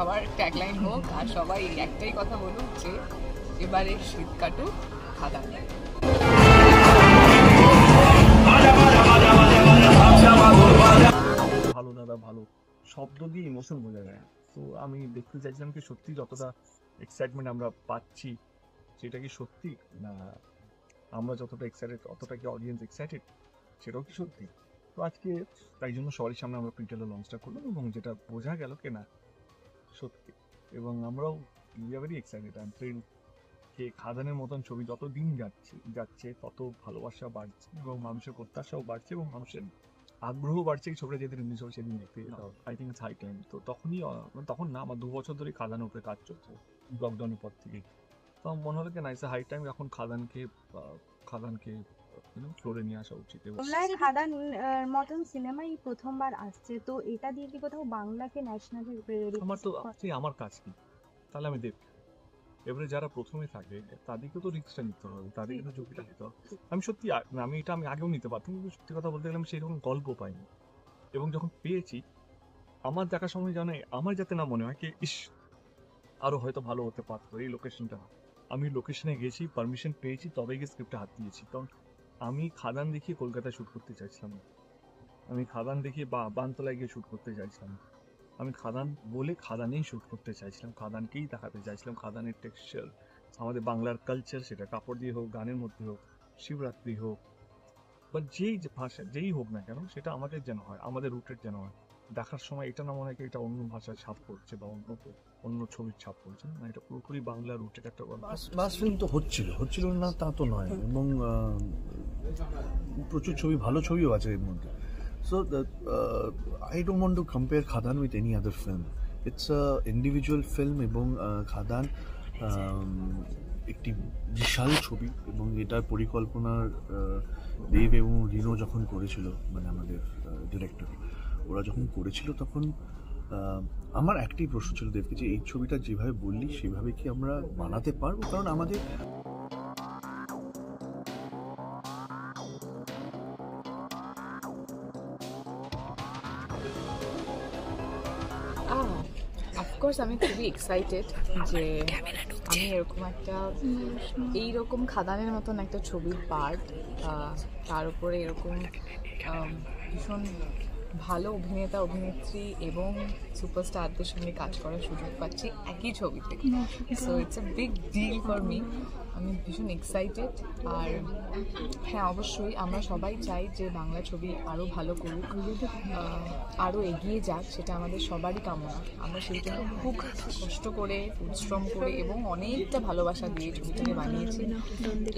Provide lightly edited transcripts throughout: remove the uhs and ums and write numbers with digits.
সবার ট্যাগলাইন হোক আর সবাই একটাই কথা বলুক যে এবারে শীত কাটুক খাদান। ভালো দাদা ভালো শব্দ দিয়ে ইমোশন বোঝা যায়। তো আমি দেখতে চাইছিলাম কি সত্যি যতটা এক্সাইটমেন্ট আমরা পাচ্ছি সেটা কি সত্যি, না আমরা যতটা এক্সাইটেড অতটা কি অডিয়েন্স এক্সাইটেড সেটাও কি সত্যি। তো আজকে তাই জন্য সবার সামনে আমরা প্রিটেলে লঞ্চটা করলাম এবং যেটা বোঝা গেল কি না সত্যি, এবং আমরাও very excited. I am thrilled যে খাদানের মতন ছবি যত দিন যাচ্ছে তত ভালোবাসা বাড়ছে এবং মানুষের প্রত্যাশাও বাড়ছে এবং মানুষের আগ্রহ বাড়ছে এই ছবিটা যেদিন রিলিজ হবে সেদিন দেখতে যেতে হবে। I think it's high time. তো তখন না আমার 2 বছর ধরে খাদানের উপরে কাজ চলছে লকডাউনের পর থেকে। তো আমার মনে হলো কি না হাই টাইম এখন খাদানকে ফ্লোরে নিয়ে আসা উচিত। খাদান মতন সিনেমাই প্রথমবার আসছে, তো এটা দিয়ে কি কোথাও বাংলাকে ন্যাশনালি আমার তো আমার কাজ কি তাহলে আমি দেখব। এবারে যারা প্রথমে থাকে তাদেরকে তো রিস্কটা নিতে হবে, তাদেরকে তো ঝুঁকিটা নিতে হবে। আমি সত্যি আমি আগেও নিতে পারতাম, কিন্তু সত্যি কথা বলতে গেলে আমি সেরকম গল্প পাইনি। এবং যখন পেয়েছি আমার দেখার সময় জানে আমার যাতে না মনে হয় কি ইস আরো হয়তো ভালো হতে পারতো এই লোকেশনটা। আমি লোকেশনে গেছি, পারমিশন পেয়েছি, তবে গিয়ে স্ক্রিপ্টে হাত দিয়েছি। কারণ আমি খাদান দেখিয়ে কলকাতায় শ্যুট করতে চাইছিলাম, আমি খাদান দেখিয়ে বানতলায় গিয়ে শ্যুট করতে চাইছিলাম, আমি খাদান বলে খাদানেই শ্যুট করতে চাইছিলাম, খাদানকেই দেখাতে চাইছিলাম, খাদানের টেক্সচার, আমাদের বাংলার কালচার, সেটা কাপড় দিয়ে হোক, গানের মধ্যে হোক, শিবরাত্রি হোক বা যেই ভাষা যেই হোক না কেন সেটা আমাদের যেন হয়, আমাদের রুটের যেন হয়। দেখার সময় এটা না মনে হয় এটা অন্য ভাষার ছাপ পড়ছে বা অন্য ছবির ছাপ পড়ছে না, এটা পুরোপুরি বাংলা রুটের একটা গল্প। বাস ফিল্ম তো হচ্ছিল না তা তো নয়, এবং প্রচুর ছবি ভালো ছবিও আছে এর মধ্যে। So I don't want to compare Khadan with any other film. It's a individual film এবং খাদান একটি বিশাল ছবি, এবং এটার পরিকল্পনার দেব এবং রিনো যখন করেছিল, মানে আমাদের ডিরেক্টর, ওরা যখন করেছিল তখন আমার একটাই প্রশ্ন ছিল দেবকে যে এই ছবিটা যেভাবে বললি সেভাবে কি আমরা বানাতে পারবো, কারণ আমাদের অফকোর্স আমি খুবই এক্সাইটেড যে আমি এরকম একটা এইরকম খাদানের মতন একটা ছবির পার্ট, তার উপরে এরকম ভীষণ ভালো অভিনেতা অভিনেত্রী এবং সুপারস্টারদের সঙ্গে কাজ করার সুযোগ পাচ্ছি একই ছবিতে। So it's a big deal for me. আমি ভীষণ এক্সাইটেড। আর হ্যাঁ, অবশ্যই আমরা সবাই চাই যে বাংলা ছবি আরও ভালো করুক, আরও এগিয়ে যাক, সেটা আমাদের সবারই কামনা। আমরা সেই জন্য খুব কষ্ট করে, পরিশ্রম করে এবং অনেকটা ভালোবাসা দিয়ে ছবিটাকে বানিয়েছি।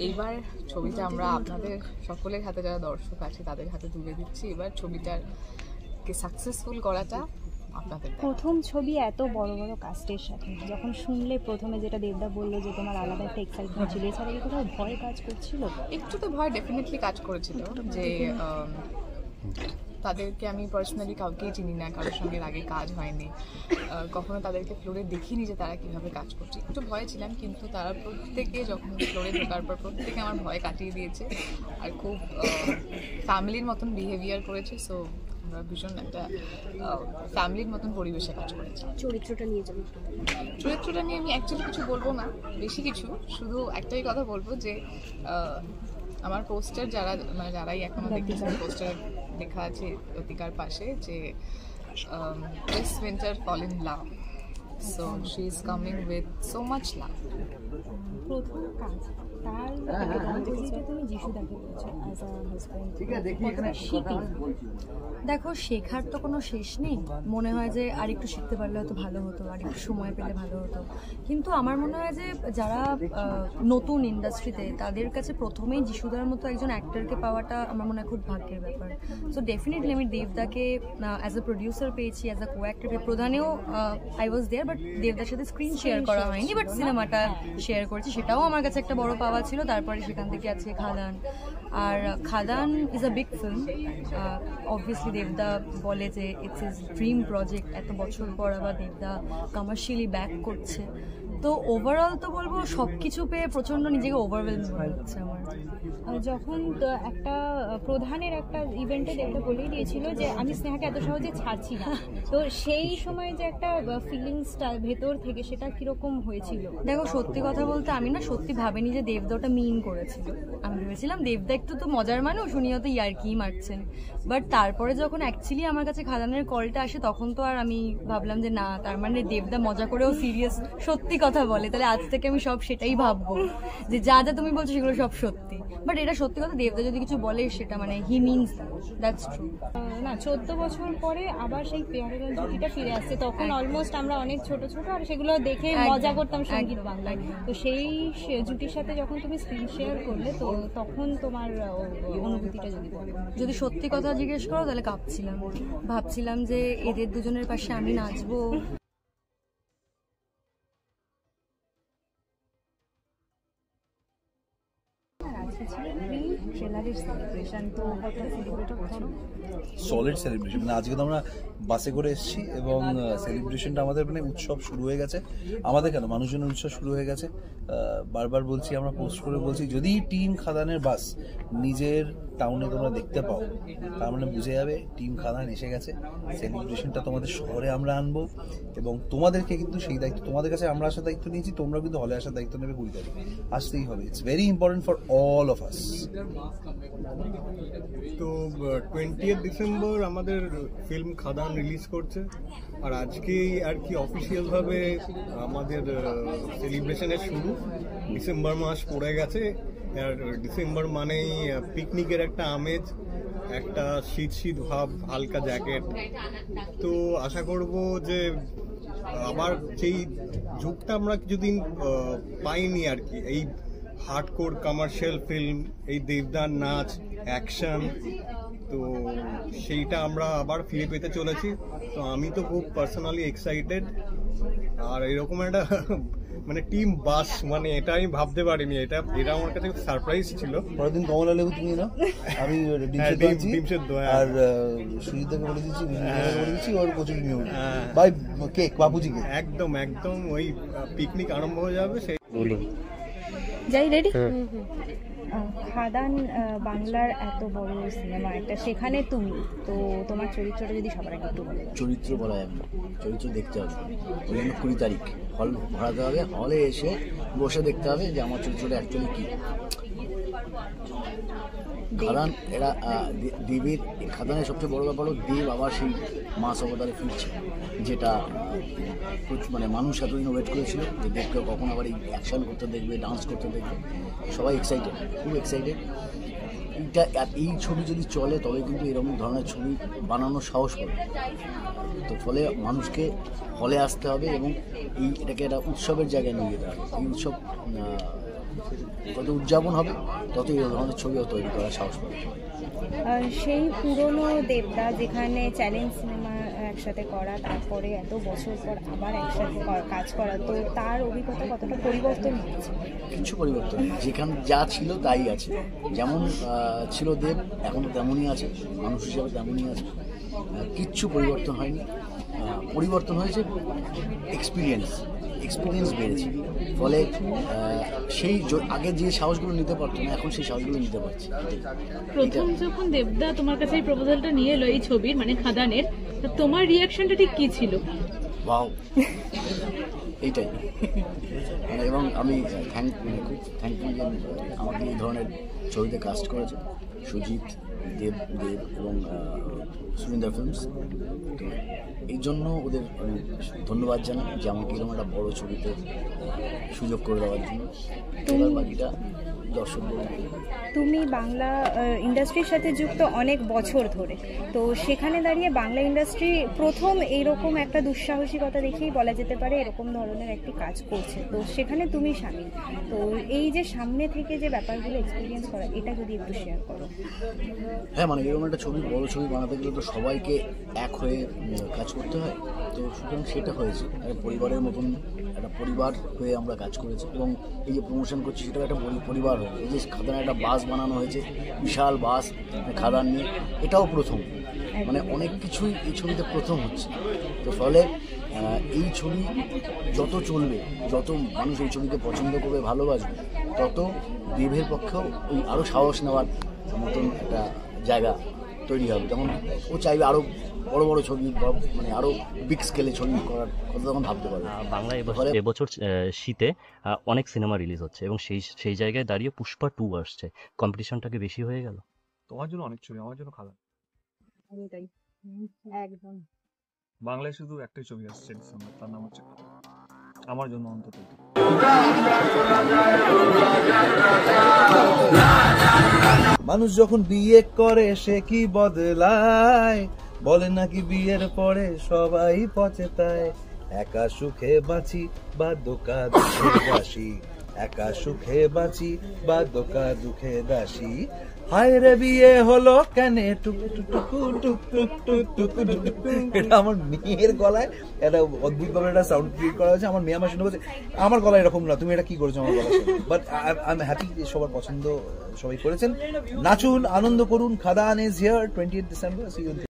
এইবার ছবিটা আমরা আপনাদের সকলের হাতে, যারা দর্শক আছে তাদের হাতে তুলে দিচ্ছি। এবার ছবিটাকে সাকসেসফুল করাটা আপনাদের। প্রথম ছবি এত বড় বড় কাস্টের সাথে, যখন শুনলে প্রথমে যেটা দেবদা বললো যে তোমার আলাদা একটা এক্সাইটমেন্ট ছিল, এছাড়া কি কোথাও ভয় কাজ করছিল? একটু তো ভয় ডেফিনেটলি কাজ করেছিল, যে তাদেরকে আমি পার্সোনালি কাউকেই চিনি না, কারোর সঙ্গে আগে কাজ হয়নি, কখনো তাদেরকে ফ্লোরে দেখিনি যে তারা কীভাবে কাজ করছে। একটু ভয় ছিলাম, কিন্তু তারা প্রত্যেকে যখন ফ্লোরে ঢোকার পর প্রত্যেকে আমার ভয় কাটিয়ে দিয়েছে আর খুব ফ্যামিলির মতন বিহেভিয়ার করেছে। সো আমরা ভীষণ একটা ফ্যামিলির মতন পরিবেশে কাজ করেছি। চরিত্রটা নিয়ে আমি অ্যাকচুয়ালি কিছু বলবো না, বেশি কিছু, শুধু একটাই কথা বলবো যে আমার পোস্টার যারাই এখনো দেখেছেন, পোস্টার লেখা আছে লতিকার পাশে যে this winter fall in love, so she is coming with so much love. প্রথম কাজ তুমি যিশুদাকে বলছো অ্যাজ আ হাজব্যান্ড, দেখো শেখার তো কোনো শেষ নেই। মনে হয় যে আর একটু শিখতে পারলে হয়তো ভালো হতো, আর একটু সময় পেলে ভালো হতো। কিন্তু আমার মনে হয় যে যারা নতুন ইন্ডাস্ট্রিতে, তাদের কাছে প্রথমেই যিশুদার মতো একজন অ্যাক্টরকে পাওয়াটা আমার মনে হয় খুব ভাগ্যের ব্যাপার। সো ডেফিনেটলি আমি দেবদাকে অ্যাজ আ প্রডিউসার পেয়েছি, অ্যাজ আ কো অ্যাক্টর প্রধানেও আই ওয়াজ দেয়ার, বাট দেবদার সাথে স্ক্রিন শেয়ার করা হয়নি, বাট সিনেমাটা শেয়ার করেছি, সেটাও আমার কাছে একটা বড় পাওয়া ছিল। তারপরে সেখান থেকে আছে খাদান, আর Khadaan is a big film. Obviously দেবদা বলে যে ইটস ইজ ড্রিম প্রজেক্ট, এত বছর পর আবার দেবদা কমার্শিয়ালি ব্যাক করছে। তো ওভারঅল তো বলবো সব কিছু পেয়ে প্রচণ্ড নিজেকে ওভারওয়েলম মনে হচ্ছে আমার। যখন একটা প্রধানের একটা ইভেন্টে দেবদা বলেই দিয়েছিল যে আমি স্নেহাকে এত সহজে ছাড়ছি না, তো সেই সময় যে একটা ফিলিংসটা ভেতর থেকে সেটা কিরকম হয়েছিল? দেখো সত্যি কথা বলতে আমি না সত্যি ভাবিনি যে দেবদা ওটা মিন করেছিল। আমি ভেবেছিলাম দেবদা একটু তো মজার মানুষ, উনি হয়তো ইয়ার্কিই মারছেন। বাট তারপরে যখন অ্যাকচুয়ালি আমার কাছে খাদানের কলটা আসে তখন তো আর আমি ভাবলাম যে না, তার মানে দেবদা মজা করেও সিরিয়াস সত্যি কথা বলে, তাহলে আজ থেকে আমি সব সেটাই ভাববো যে যা যা তুমি বলছো সেগুলো সব সত্যি। বাট এটা সত্যি কথা, দেবদা যদি কিছু বলে সেটা মানে হি মিনস দ্যাটস ট্রু। না 14 বছর পরে আবার সেই পেয়ারের জুটিটা ফিরে আসছে, তখন অলমোস্ট আমরা অনেক ছোট ছোট আর সেগুলো দেখে মজা করতাম সঙ্গীত বাংলায়। তো সেই জুটির সাথে যখন তুমি স্ক্রিন শেয়ার করলে, তো তখন তোমার অনুভূতিটা যদি বলো। যদি সত্যি কথা জিজ্ঞেস করো তাহলে কাঁপছিলাম, ভাবছিলাম যে এদের দুজনের পাশে আমি নাচবো। সলিড সেলিব্রেশন, মানে আজকে তো আমরা বাসে করে এসেছি এবং সেলিব্রেশনটা আমাদের মানে উৎসব শুরু হয়ে গেছে। আমাদের কেন, মানুষজনের উৎসব শুরু হয়ে গেছে। বারবার বলছি, আমরা পোস্ট করে বলছি, যদি টিম খাদানের বাস নিজের টাউনে তোমরা দেখতে পাও তার মানে বুঝে যাবে টিম খাদান এসে গেছে। সেলিব্রেশনটা তোমাদের শহরে আমরা আনবো এবং তোমাদেরকে কিন্তু সেই দায়িত্ব, তোমাদের কাছে আমরা আসার দায়িত্ব নিয়েছি, তোমরা কিন্তু হলে আসার দায়িত্ব নেবে 20 তারিখ। আসতেই হবে, it's very important for all of us. তো 20 ডিসেম্বর আমাদের ফিল্ম খাদান রিলিজ করছে, আর আজকেই আর কি অফিসিয়াল ভাবে আমাদের সেলিব্রেশনের শুরু। ডিসেম্বর মাস পড়ে গেছে, আর ডিসেম্বর মানেই পিকনিকের একটা আমেজ, একটা শীত শীত ভাব, হালকা জ্যাকেট। তো আশা করব যে আবার যেই যুগটা আমরা কিছুদিন পাইনি আর কি, এই হার্ডকোর কমার্শিয়াল ফিল্ম, এই দেবদার নাচ, অ্যাকশন, তো সেইটা আমরা আবার ফিরে পেতে চলেছি। তো আমি তো খুব পার্সোনালি এক্সাইটেড, আর এরকম একটা মানে টিম বাস, মানে এটা আমি ভাবতে পারিনি, এটা আমার কাছে সারপ্রাইজ ছিল। পরের দিন কমলা লেবু তুমি না, আমি ডিম সেদ্ধ আর সুজিতদাকে বলে দিচ্ছি, বলে দিচ্ছি ওর কচুরি নিয়ে বাই কেক, বাপুজিকে। একদম একদম ওই পিকনিক আরম্ভ হয়ে যাবে। সেই যাই রেডি। খাদান বাংলার এত বড় সিনেমা একটা, সেখানে তুমি তো তোমার চরিত্রটা যদি সবার আগে একটু বলো। চরিত্র বলা যাবে না, চরিত্র দেখতে হবে। ওই জন্য 20 তারিখ হল ভাড়াতে হবে, হলে এসে বসে দেখতে হবে যে আমার চরিত্রটা অ্যাকচুয়ালি কী। খাদান এরা দেবের, খাদানের সবচেয়ে বড় ব্যাপার হলো দেব আবার সেই মাস অবতারে ফিরছে, যেটা মানে মানুষ এতদিন ওয়েট করেছিল যে দেবকে কখন আবার এই অ্যাকশন করতে দেখবে, ডান্স করতে দেখবে। সবাই এক্সাইটেড, খুব এক্সাইটেড। এই ছবি যদি চলে তবে কিন্তু এরকম ধরনের ছবি বানানোর সাহস পাবে। তো ফলে মানুষকে হলে আসতে হবে এবং এটাকে একটা উৎসবের জায়গায় নিয়ে যেতে হবে। এই উৎসব যত উদযাপন হবে তত এই ধরনের ছবিও তৈরি করার সাহস পাবে। সেই পুরনো দেবদা যেখানে চ্যালেঞ্জ সিনেমা একসাথে করা, তারপরে এত বছর পর আবার একসাথে কাজ করা, তো তার অভিজ্ঞতা কতটা পরিবর্তন হয়েছে? কিছু পরিবর্তন নেই, যেখানে যা ছিল তাই আছে। যেমন ছিল দেব, এখনও তেমনই আছে, মানুষ হিসাবে তেমনই আছে, কিচ্ছু পরিবর্তন হয়নি। পরিবর্তন হয়েছে এক্সপিরিয়েন্স বেড়েছে। ফলে সেই আগে যে সাহসগুলো নিতে পারতো না, এখন সেই সাহসগুলো নিতে পারছে। প্রথম যখন দেবদা তোমার কাছে এই প্রপোজালটা নিয়ে এলো এই ছবির, মানে খাদানের, তোমার রিয়াকশনটা ঠিক কি ছিল? ওয়াও, এইটাই। মানে এবং আমি খুব থ্যাঙ্কফুল যে আমাকে এই ধরনের ছবিতে কাস্ট করেছে সুজিত, দেব এবং সুরিন্দর ফিল্মস। তো এই জন্য ওদের আমি ধন্যবাদ জানাই যে আমাকে এরকম একটা বড় ছবিতে সুযোগ করে দেওয়ার জন্য। এবার বাকিটা দর্শক। তুমি বাংলা ইন্ডাস্ট্রির সাথে যুক্ত অনেক বছর ধরে, তো সেখানে দাঁড়িয়ে বাংলা ইন্ডাস্ট্রি প্রথম এইরকম একটা দুঃসাহসিকতা দেখেই বলা যেতে পারে এরকম ধরনের একটি কাজ করছে, তো সেখানে তুমি সামিল। তো এই যে সামনে থেকে যে ব্যাপারগুলো এক্সপিরিয়েন্স করা, এটা যদি একটু শেয়ার করো। হ্যাঁ, মানে এরকম একটা ছবি, বড় ছবি বানাতে গেলে তো সবাইকে এক হয়ে কাজ করতে হয়। তো সুতরাং সেটা হয়েছে একটা পরিবারের মতন, একটা পরিবার হয়ে আমরা কাজ করেছি এবং এই যে প্রমোশন করছি সেটাও একটা পরিবার হয়ে, এই যে খাদানে একটা বাস বানানো হয়েছে, বিশাল বাস খাদান নিয়ে, এটাও প্রথম, মানে অনেক কিছুই এই ছবিতে প্রথম হচ্ছে। তো ফলে এই ছবি যত চলবে, যত মানুষ এই ছবিকে পছন্দ করবে, ভালোবাসবে, তত দেবের পক্ষেও ওই আরও সাহস নেওয়ার মতন একটা জায়গা তৈরি হবে। যেমন ও চাইবে আরও বড় বড় ছবি, মানে আরও বিগ স্কেলে ছবি করার কথা তখন ভাবতে পারবে। বাংলা এবছর শীতে অনেক সিনেমা রিলিজ হচ্ছে এবং সেই জায়গায় দাঁড়িয়ে পুষ্পা 2 আসছে, কম্পিটিশনটাকে বেশি হয়ে গেল? তোমার জন্য অনেক ছবি, আমার জন্য খাদান। তাই একদম। বাংলায় শুধু একটাই ছবি আসছে ডিসেম্বর, তার নাম হচ্ছে খাদান, আমার জন্য অন্তত। মানুষ যখন বিয়ে করে সে কি বদলায়, বলে নাকি বিয়ের পরে সবাই পচেতায়। একা সুখে বাঁচি বা দোকা দুঃখে দাসী, একা সুখে বাঁচি বা দোকা দুঃখে দাসী। হায় রে বিয়ে হলো কেন টুক টুক টুক টুক টুক টুক টুক। এটা আমার মেয়ের গলায় একটা অদ্ভুত ভাবে একটা সাউন্ড ক্রিয়েট করা হয়েছে। আমার মেয়ে আমার শুনে বলছে আমার গলা এরকম না, তুমি এটা কি করেছো আমার গলা। বাট আই এম হ্যাপি, সবার পছন্দ সবাই করেছেন। নাচুন, আনন্দ করুন। খাদান ইজ হিয়ার 20th December।